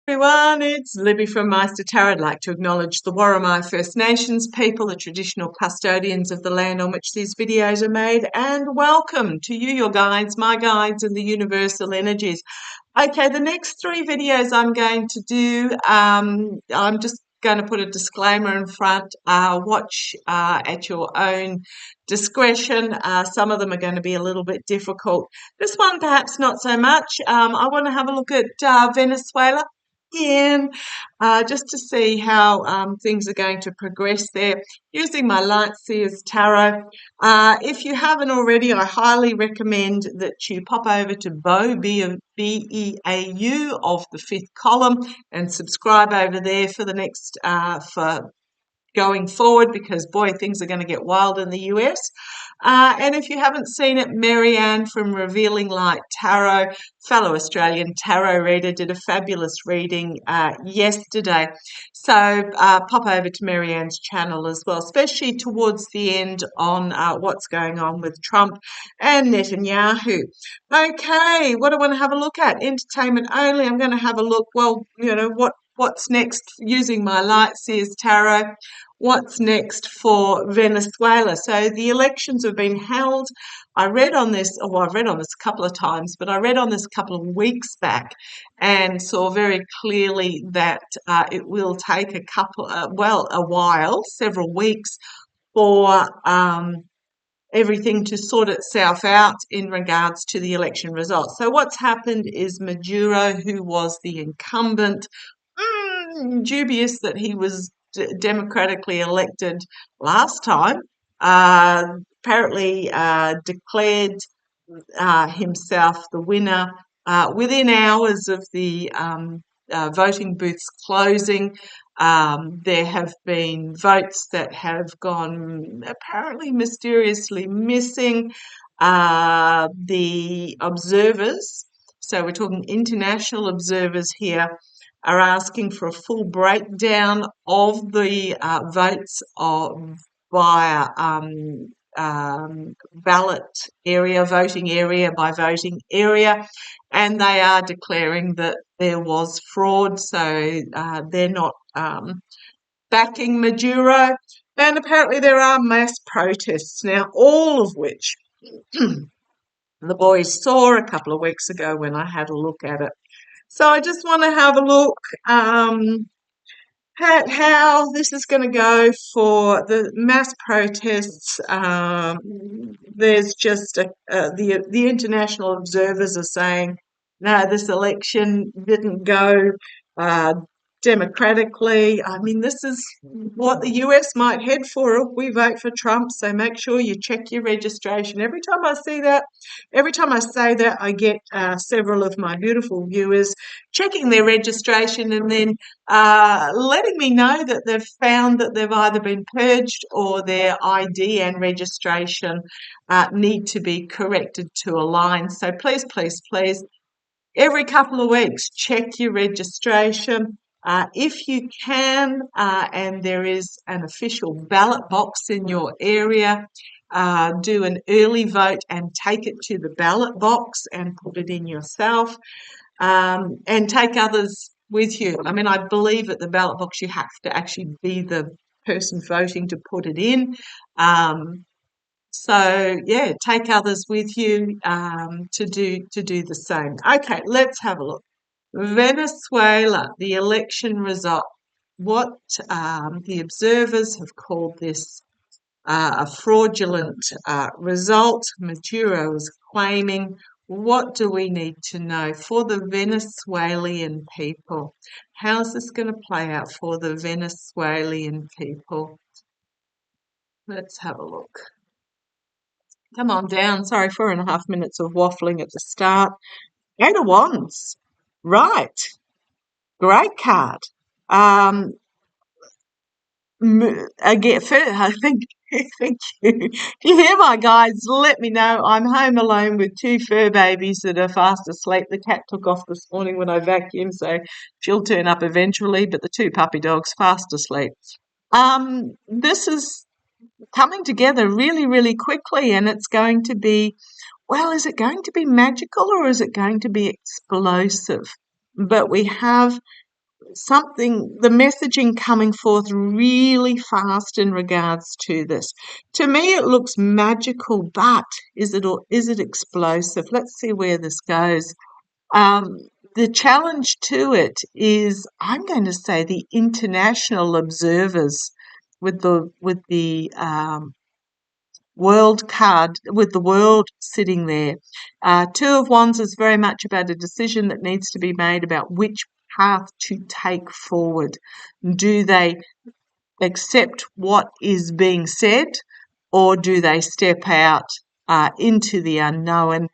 Everyone, it's Libby from Maighstirtarot. I'd like to acknowledge the Worimi First Nations people, the traditional custodians of the land on which these videos are made, and welcome to you, your guides, my guides, and the universal energies. Okay, the next three videos I'm going to do, I'm just going to put a disclaimer in front. Watch at your own discretion. Some of them are going to be a little bit difficult. This one, perhaps not so much. I want to have a look at Venezuela again, just to see how things are going to progress there using my Lightseers Tarot. If you haven't already, I highly recommend that you pop over to B-E-A-U of the fifth column and subscribe over there for the next for going forward, because boy, things are going to get wild in the US. And if you haven't seen it, Marianne from Revealing Light Tarot, fellow Australian tarot reader, did a fabulous reading yesterday. So pop over to Marianne's channel as well, especially towards the end on what's going on with Trump and Netanyahu. Okay, what do I want to have a look at? Entertainment only. I'm going to have a look, well, you know, what's next using my Lightseers Tarot. What's next for Venezuela? So the elections have been held. I've read on this a couple of times, but I read on this a couple of weeks back and saw very clearly that it will take a while, several weeks, for everything to sort itself out in regards to the election results. So what's happened is Maduro, who was the incumbent, dubious that he was democratically elected last time, apparently declared himself the winner within hours of the voting booths closing. There have been votes that have gone apparently mysteriously missing. The observers, so we're talking international observers here, are asking for a full breakdown of the votes via ballot area, voting area by voting area, and they are declaring that there was fraud, so they're not backing Maduro. And apparently there are mass protests now, all of which the boys saw a couple of weeks ago when I had a look at it. So I just want to have a look at how this is going to go for the mass protests. There's just the international observers are saying, no, this election didn't go democratically. I mean, this is what the US might head for if we vote for Trump. So make sure you check your registration. Every time I say that, I get several of my beautiful viewers checking their registration and then letting me know that they've found that they've either been purged or their ID and registration need to be corrected to align. So please, please, please, every couple of weeks, check your registration. If you can, and there is an official ballot box in your area, do an early vote and take it to the ballot box and put it in yourself, and take others with you. I mean, I believe at the ballot box you have to actually be the person voting to put it in. So yeah, take others with you to do the same. Okay, let's have a look. Venezuela, the election result. What the observers have called this a fraudulent result. Maduro is claiming. What do we need to know for the Venezuelan people? How's this going to play out for the Venezuelan people? Let's have a look. Come on down. Sorry, 4.5 minutes of waffling at the start. 8 of Wands. Right. Great card. Again, I think thank you. If you hear my guides, let me know. I'm home alone with 2 fur babies that are fast asleep. The cat took off this morning when I vacuumed, so she'll turn up eventually, but the 2 puppy dogs fast asleep. This is coming together really, really quickly, and it's going to be, well, is it going to be magical or is it going to be explosive? But we have the messaging coming forth really fast in regards to this. To me, it looks magical, but is it explosive? Let's see where this goes. Um, the challenge to it is, I'm going to say, the international observers with the world card, with the world sitting there. Two of Wands is very much about a decision that needs to be made about which path to take forward. Do they accept what is being said, or do they step out into the unknown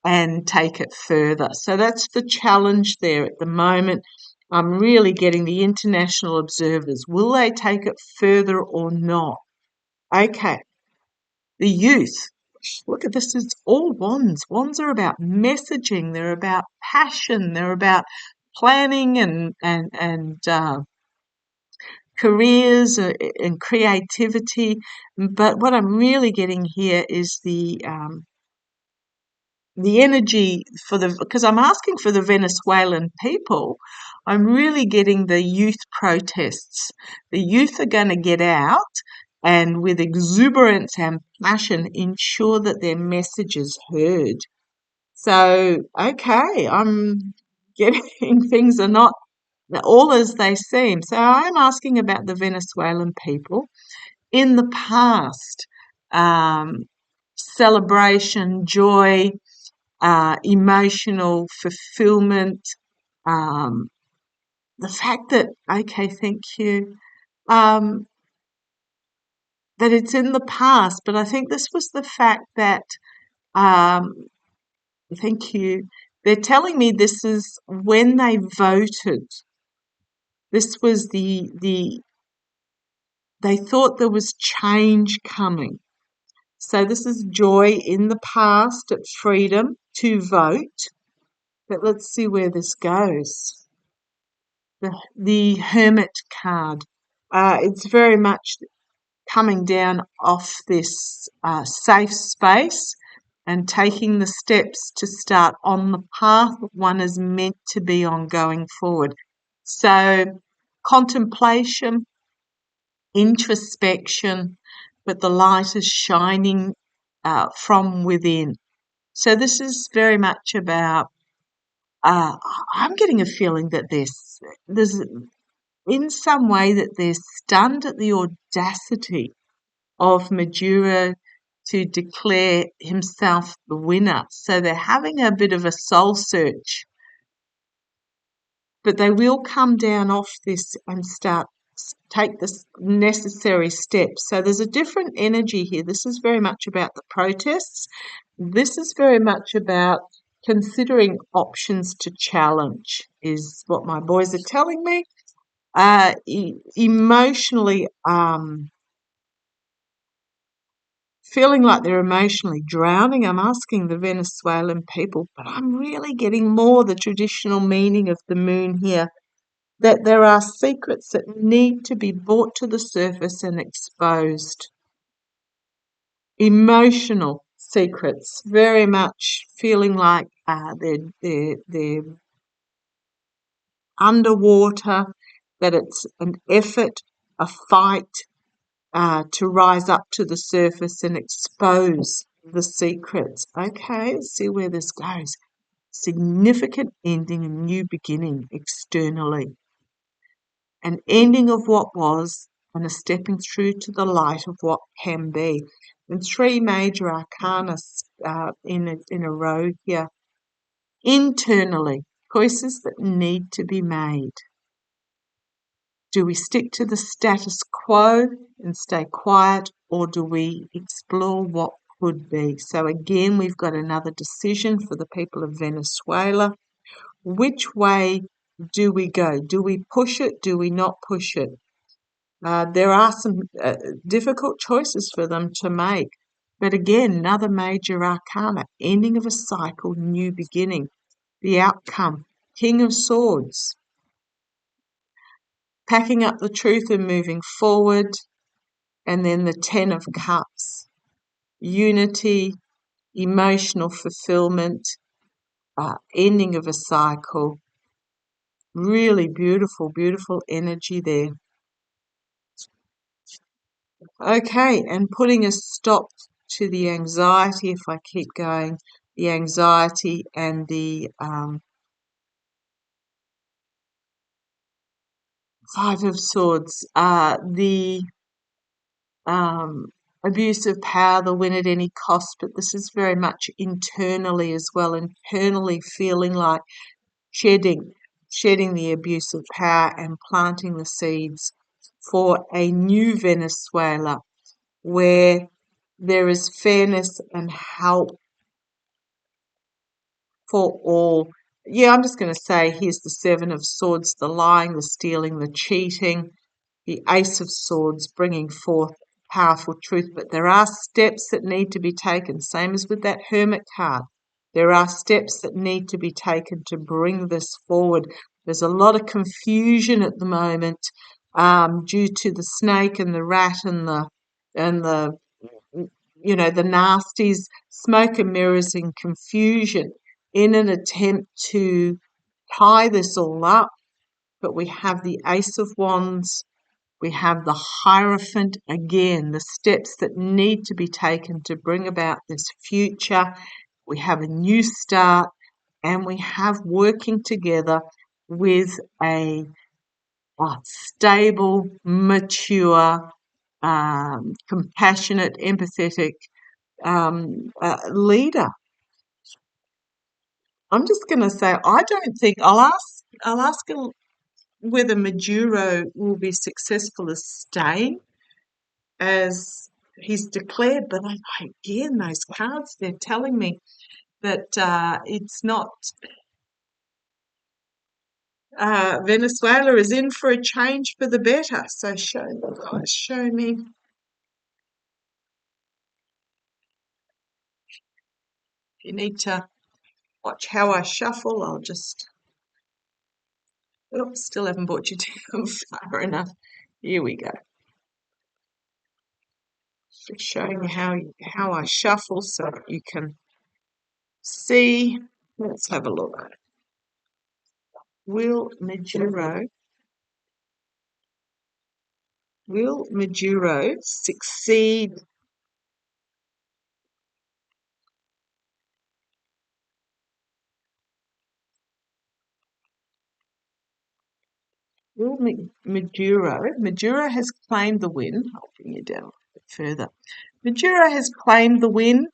and take it further? So that's the challenge there at the moment. I'm really getting the international observers. Will they take it further or not? Okay. The youth. Look at this, it's all wands. Wands are about messaging, they're about passion, they're about planning and careers and creativity. But what I'm really getting here is the energy because I'm asking for the Venezuelan people. I'm really getting the youth protests. The youth are going to get out and with exuberance and passion ensure that their message is heard. So, okay, I'm getting things are not all as they seem. So I'm asking about the Venezuelan people. In the past, um, celebration, joy, emotional fulfillment, um, the fact that, okay, thank you, um, that it's in the past, but I think this was the fact that, um, thank you, they're telling me this is when they voted. This was they thought there was change coming. So this is joy in the past at freedom to vote. But let's see where this goes. The Hermit card. It's very much coming down off this safe space and taking the steps to start on the path one is meant to be on going forward. So contemplation, introspection, but the light is shining from within. So this is very much about. I'm getting a feeling that there's in some way that they're stunned at the audacity of Maduro to declare himself the winner. So they're having a bit of a soul search, but they will come down off this and take the necessary steps. So there's a different energy here. This is very much about the protests. This is very much about considering options to challenge, is what my boys are telling me. Emotionally, feeling like they're emotionally drowning. I'm asking the Venezuelan people, but I'm really getting more the traditional meaning of the moon here, that there are secrets that need to be brought to the surface and exposed. Emotional secrets, very much feeling like they're underwater, that it's an effort, a fight, to rise up to the surface and expose the secrets. Okay, let's see where this goes. Significant ending and new beginning externally. An ending of what was and a stepping through to the light of what can be. And three major arcana in a row here. Internally, choices that need to be made. Do we stick to the status quo and stay quiet, or do we explore what could be? So again, we've got another decision for the people of Venezuela. Which way do we go? Do we push it? Do we not push it? There are some difficult choices for them to make. But again, another major arcana, ending of a cycle, new beginning. The outcome, King of Swords. Packing up the truth and moving forward, and then the 10 of Cups, unity, emotional fulfillment, ending of a cycle, Really beautiful, beautiful energy there. Okay, and putting a stop to the anxiety, if I keep going, the anxiety and the Five of Swords, the um, abuse of power, the win at any cost, but this is very much internally as well, internally feeling like shedding the abuse of power and planting the seeds for a new Venezuela where there is fairness and help for all. Yeah, I'm just going to say here's the Seven of Swords, the lying, the stealing, the cheating, the Ace of Swords, bringing forth powerful truth. But there are steps that need to be taken, same as with that Hermit card. There are steps that need to be taken to bring this forward. There's a lot of confusion at the moment due to the snake and the rat and the the nasties, smoke and mirrors and confusion in an attempt to tie this all up. But we have the Ace of Wands, we have the Hierophant again, the steps that need to be taken to bring about this future. We have a new start, and we have working together with a stable, mature, compassionate, empathetic leader. I'm just going to say I don't think I'll ask whether Maduro will be successful as staying as he's declared, but again those cards they're telling me that it's not. Venezuela is in for a change for the better. So show me, guys, show me. If you need to watch how I shuffle, I'll just. Oops, still haven't brought you down far enough. Here we go. Just showing you how I shuffle so that you can see. Let's have a look. Will Maduro succeed? Maduro has claimed the win. I'll bring you down a bit further. Maduro has claimed the win.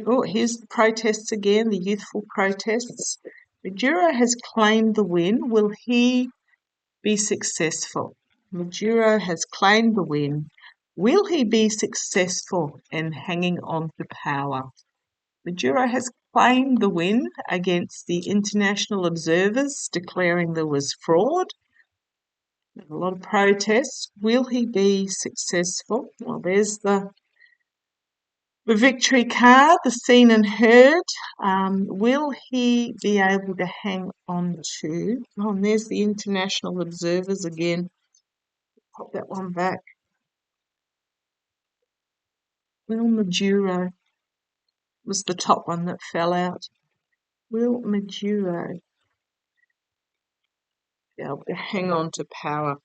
Oh, here's the protests again, the youthful protests. Maduro has claimed the win. Will he be successful? Maduro has claimed the win. Will he be successful in hanging on to power? Maduro has claimed the win against the international observers, declaring there was fraud. A lot of protests. Will he be successful? Well, there's the victory card, the seen and heard. Will he be able to hang on to? Oh, and there's the international observers again. Pop that one back. Will Maduro was the top one that fell out. Will Maduro be able to hang on to power?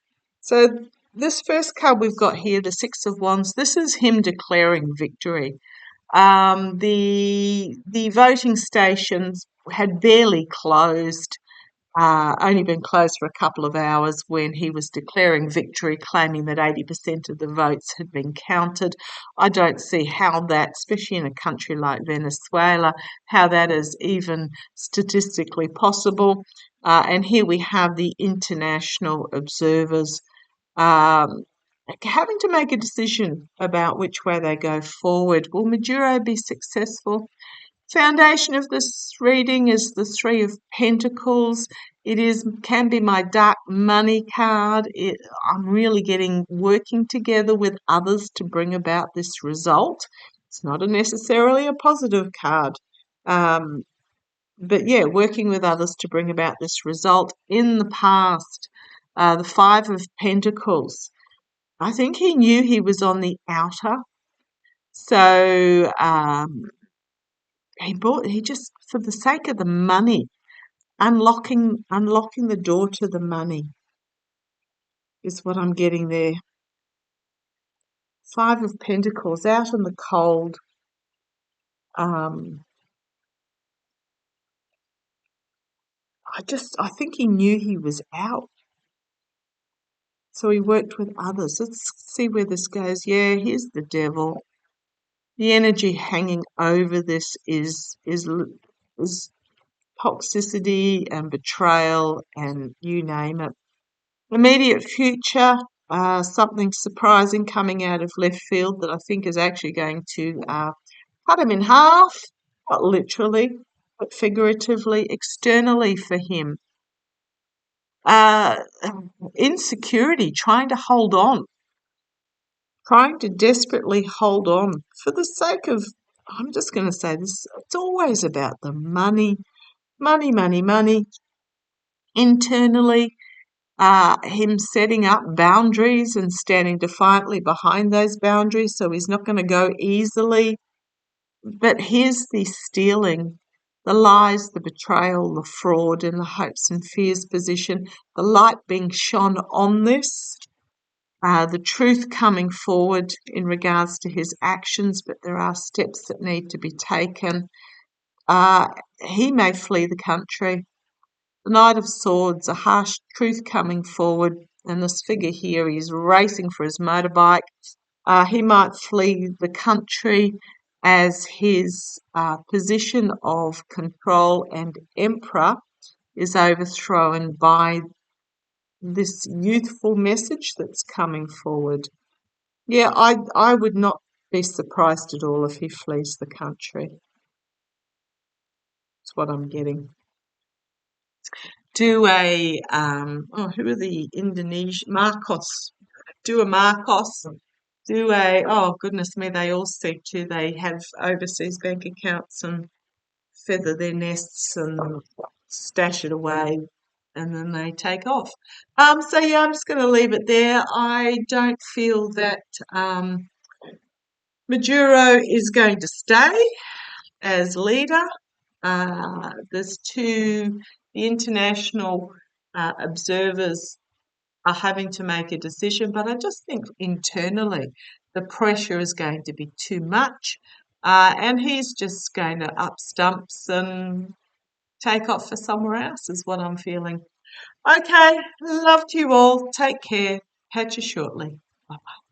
So this first card we've got here, the Six of Wands, this is him declaring victory. The voting stations had barely closed, only been closed for a couple of hours when he was declaring victory, claiming that 80% of the votes had been counted. I don't see how that, especially in a country like Venezuela, how that is even statistically possible. And here we have the international observers um, having to make a decision about which way they go forward. Will Maduro be successful? Foundation of this reading is the Three of Pentacles. Can be my dark money card. I'm really working together with others to bring about this result. It's not necessarily a positive card. But yeah, working with others to bring about this result. In the past, the Five of Pentacles. I think he knew he was on the outer. So he just, for the sake of the money, unlocking the door to the money is what I'm getting there. Five of Pentacles out in the cold. I think he knew he was out. So he worked with others. Let's see where this goes. Yeah, here's the devil. The energy hanging over this is toxicity and betrayal and you name it. Immediate future, something surprising coming out of left field that I think is actually going to cut him in half, not literally, but figuratively, externally for him. Uh, insecurity, trying to hold on, trying to desperately hold on for the sake of, I'm just going to say this, it's always about the money, money, money, money. Internally, him setting up boundaries and standing defiantly behind those boundaries, so he's not going to go easily. But here's the stealing, the lies, the betrayal, the fraud, and the hopes and fears position, the light being shone on this, the truth coming forward in regards to his actions, but there are steps that need to be taken. He may flee the country. The Knight of Swords, a harsh truth coming forward, and this figure here, he's racing for his motorbike. He might flee the country as his position of control and emperor is overthrown by this youthful message that's coming forward. Yeah, I would not be surprised at all if he flees the country. That's what I'm getting. Do a who are the Indonesian Marcos? Do a Marcos. Do a oh goodness me, they all seem to. They have overseas bank accounts and feather their nests and stash it away, and then they take off. So yeah, I'm just going to leave it there. I don't feel that Maduro is going to stay as leader. There's the international observers are having to make a decision, but I just think internally the pressure is going to be too much, and he's just going to up stumps and take off for somewhere else, is what I'm feeling. Okay, love to you all. Take care. Catch you shortly. Bye bye.